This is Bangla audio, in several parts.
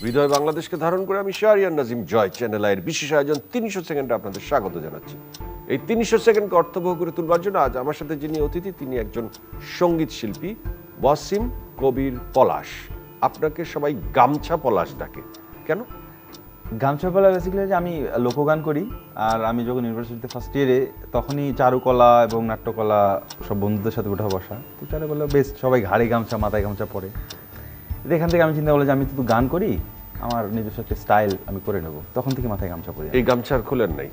হৃদয় বাংলাদেশকে ধারণ করে আমি শাহরিয়ার নাজিম জয় চ্যানেল আইয়ের বিশেষ আয়োজন 300 সেকেন্ডে আপনাদের স্বাগত জানাচ্ছি। এই 300 সেকেন্ডকে অর্থবহ করে তুলবার জন্য আজ আমার সাথে যিনি অতিথি তিনি একজন সঙ্গীত শিল্পী ওয়াসিম কবির পলাশ। আপনাকে সবাই গামছা পলাশ ডাকে কেন? গামছা পলা বেসিক্যালি যে আমি লোকগান করি, আর আমি যখন ইউনিভার্সিটিতে ফার্স্ট ইয়ারে তখনই চারুকলা এবং নাট্যকলা সব বন্ধুদের সাথে উঠা বসা, তো তারা বললো বেশ সবাই ঘাড়ে গামছা মাথায় গামছা পরে। এখান থেকে আমি চিন্তা করলাম যে আমি তো গান করি, আমার নিজস্ব একটা স্টাইল আমি করে নেব। তখন থেকে মাথায় গামছা পরি। এই গামছার খুলেন নাই?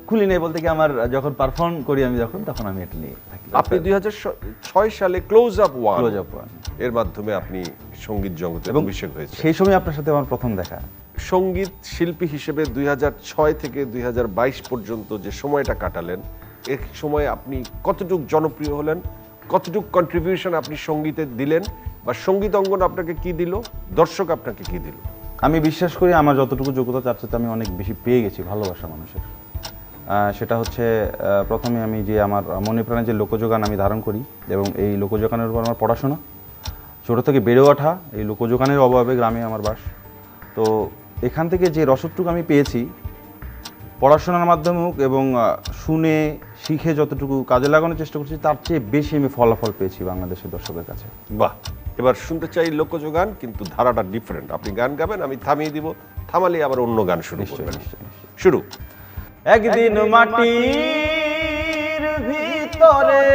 খুলি নেই বলতে কি, আমার যখন পারফর্ম করি আমি তখন আমি এটা নিয়ে থাকি। আপনি 2006 সালে ক্লোজ আপ ওয়ান এর মাধ্যমে আপনি সঙ্গীত জগতে অভিষেক হয়েছে। সেই সময় আপনার সাথে আমার প্রথম দেখা। সঙ্গীত শিল্পী হিসেবে 2006 থেকে 2022 পর্যন্ত যে সময়টা কাটালেন, এই সময়ে আপনি কতটুকু জনপ্রিয় হলেন, কতটুকু কন্ট্রিবিউশন আপনি সঙ্গীতে দিলেন, বা সঙ্গীত অঙ্গন আপনাকে কি দিল, দর্শক আপনাকে কি দিল? আমি বিশ্বাস করি আমার যতটুকু যোগ্যতা তার সাথে আমি অনেক বেশি পেয়ে গেছি ভালোবাসা মানুষের। সেটা হচ্ছে প্রথমে আমি যে আমার মনে প্রাণে যে লোকযোগান আমি ধারণ করি, এবং এই লোকযোগানের উপর আমার পড়াশোনা, ছোটো থেকে বেড়ে ওঠা এই লোকযোগানের অভাবে গ্রামে আমার বাস। তো এখান থেকে যে রসদটুকু আমি পেয়েছি পড়াশোনার মাধ্যমে হোক এবং শুনে শিখে যতটুকু কাজে লাগানোর চেষ্টা করছি, তার চেয়ে বেশি আমি ফলাফল পেয়েছি বাংলাদেশের দর্শকের কাছে। বাহ, এবার শুনতে চাই লোকযোগান, কিন্তু ধারাটা ডিফারেন্ট। আপনি গান গাবেন, আমি থামিয়ে দিব, থামালে আবার অন্য গান শুরু করবেন। শুরু। একদিন মাটির ভিতরে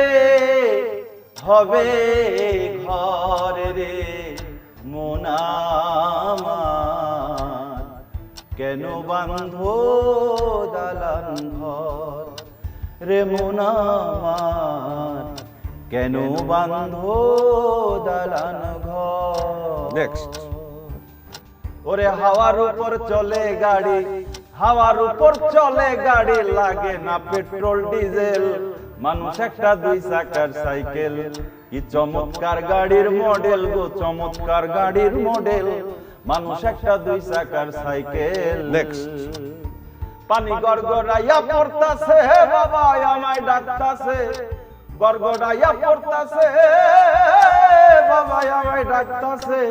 হবে ঘর রে মন আমার, কেন বাঁধো দালান ঘর রে মন আমার, কেন বাঁধো দালান ঘর। নেক্সট। ওরে হাওয়ার উপর চলে গাড়ি, হাওয়ার উপর চলে গাড়ি, লাগে না পেট্রোল ডিজেল, মানুষ একটা দুই চাকার সাইকেল। কি চমৎকার গাড়ির মডেল গো, চমৎকার গাড়ির মডেল, মানুষ একটা দুই চাকার সাইকেল। নেক্সট। পানি গড়গড়াইয়া পড়তাছে, বাবা আমায় ডাকতাছে, গড়গড়াইয়া পড়তাছে, বাবা আমায় ডাকতাছে,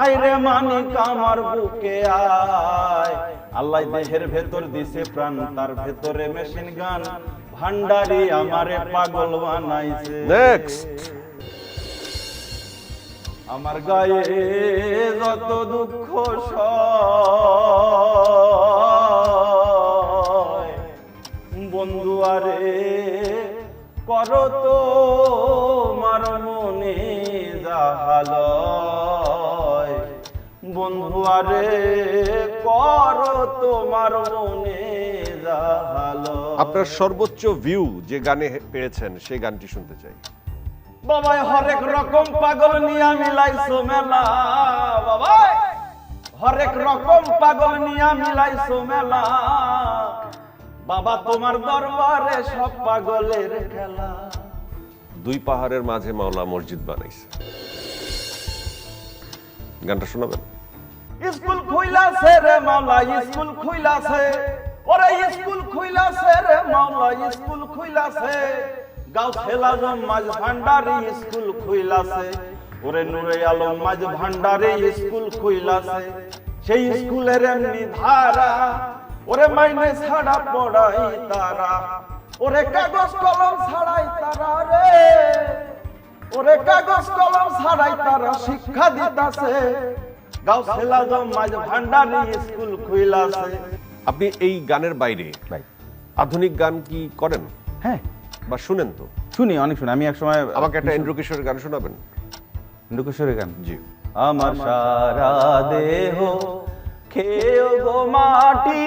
আইরে মানিক আমার বুকে আয়। আল্লাহ দেহের ভেতর দিছে প্রাণ, তার ভেতরে মেশিন গান, ভান্ডারি আমারে পাগল বানাইছে। নেক্সট। আমার গায়ে যত দুঃখ সয়, বন্ধু আরে করো তো মার মনে জাহালয়, বন্ধু আরে করো তোমার মনে জাহালয়। আপনার সর্বোচ্চ ভিউ যে গানে পেয়েছেন সেই গানটি শুনতে চাই। বাবাই হরেক রকম পাগল নিয়া মিলাইছো মেলা, বাবাই হরেক রকম পাগল নিয়া মিলাইছো মেলা, বাবা তোমার দরবারে সব পাগলের খেলা। দুই পাহাড়ের মাঝে মাওলা মসজিদ বানাইছে, গানটা শোনাবেন? স্কুল খুইলাছে রে মাওলা, স্কুল খুইলাছে, ওরে স্কুল খুইলাছে রে মাওলা, স্কুল খুইলাছে, গাঁও ছেলা মাঝ ভান্ডারে স্কুল খুইলাছে, ওরে নূরে আলম মাঝ ভান্ডারে স্কুল খুইলাছে। সেই স্কুলের এমনি ধারা, ওরে মাইনে ছাড়া পড়াই তারা, ওরে কাগজ কলম ছাড়াই তারা রে, ওরে কাগজ কলম ছাড়াই তারা শিক্ষা দিতাছে, গাঁও ছেলা মাঝ ভান্ডারে স্কুল খুইলাছে। আপনি এই গানের বাইরে আধুনিক গান কি করেন? হ্যাঁ, বা শুনেন? তো শুনি, অনেক শুনি। আমি এক সময় আমাকে একটা এন্ড্রু কিশোরের গান শোনাবেন? এন্ড্রু কিশোরের গান? জি। আমার সারা দেহ খেয়ে গো মাটি,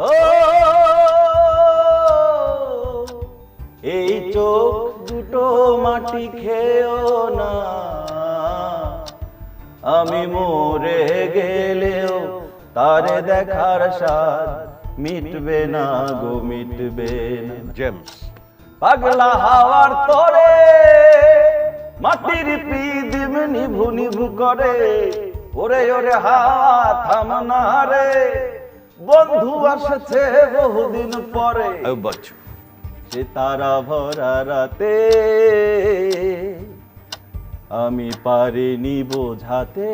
ও এই চোখ দুটো মাটি খেও না, আমি মরে গেলেও তারে দেখার স্বাদ মিটবে না গো, মিটবে না। জেমস। পাগলা হাওয়ার তরে মাটির পিদিম নিভু নিভু করে, ওরে ওরে হাওয়া থামনা রে, বন্ধু আসছে বহুদিন পরে, বাচ্চু। সে তারা ভরা রাতে আমি পারিনি বোঝাতে